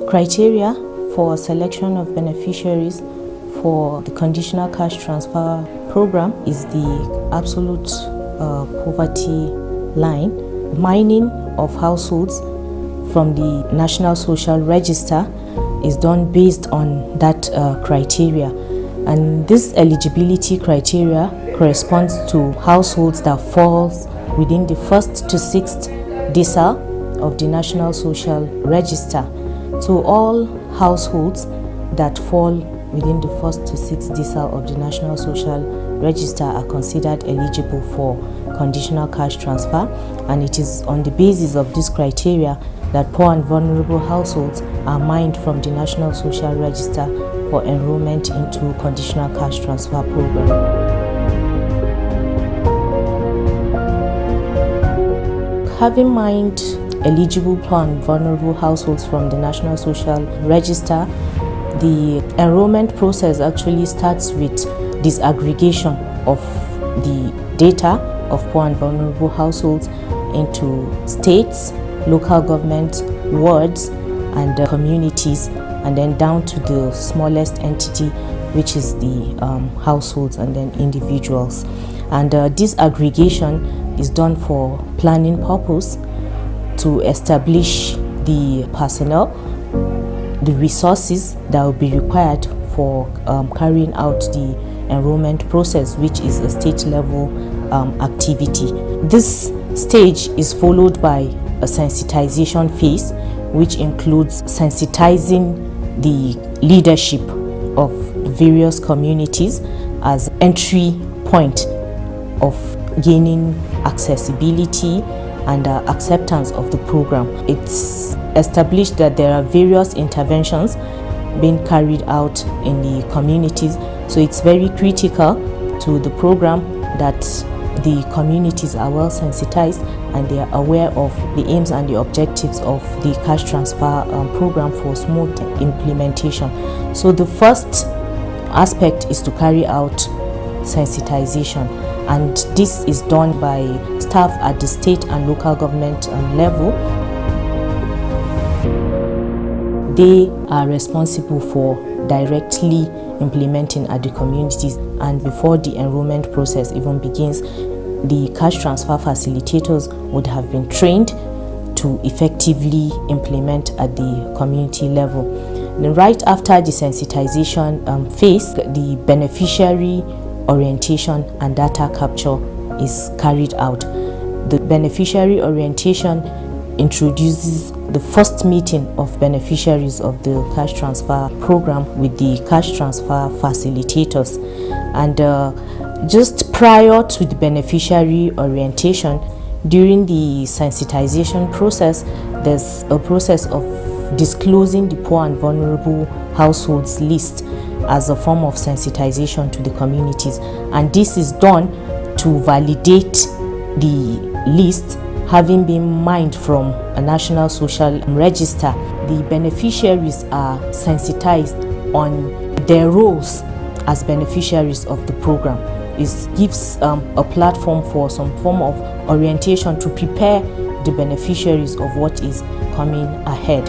Criteria for selection of beneficiaries for the conditional cash transfer program is the absolute poverty line. Mining of households from the National Social Register is done based on that criteria, and this eligibility criteria corresponds to households that falls within the 1st to 6th decile of the National Social Register. So all households that fall within the 1st to 6th decile of the National Social Register are considered eligible for conditional cash transfer, and it is on the basis of this criteria that poor and vulnerable households are mined from the National Social Register for enrollment into conditional cash transfer program. Having mined eligible poor and vulnerable households from the National Social Register, the enrollment process actually starts with disaggregation of the data of poor and vulnerable households into states, local government, wards, and communities, and then down to the smallest entity, which is the households and then individuals. And this aggregation is done for planning purpose, to establish the personnel, the resources that will be required for carrying out the enrollment process, which is a state level activity. This stage is followed by a sensitization phase, which includes sensitizing the leadership of various communities as entry point of gaining accessibility and acceptance of the program. It's established that there are various interventions being carried out in the communities, so it's very critical to the program that the communities are well sensitized and they are aware of the aims and the objectives of the cash transfer program for smooth implementation. So the first aspect is to carry out sensitization, and this is done by staff at the state and local government level. They are responsible for directly implementing at the communities, and before the enrollment process even begins, the cash transfer facilitators would have been trained to effectively implement at the community level. Then right after the sensitization phase, the beneficiary orientation and data capture is carried out. The beneficiary orientation introduces the first meeting of beneficiaries of the cash transfer program with the cash transfer facilitators, and just prior to the beneficiary orientation, during the sensitization process, there's a process of disclosing the poor and vulnerable households list as a form of sensitization to the communities, and this is done to validate the list having been mined from a National Social Register. The beneficiaries are sensitized on their roles as beneficiaries of the program. It gives a platform for some form of orientation to prepare the beneficiaries of what is coming ahead.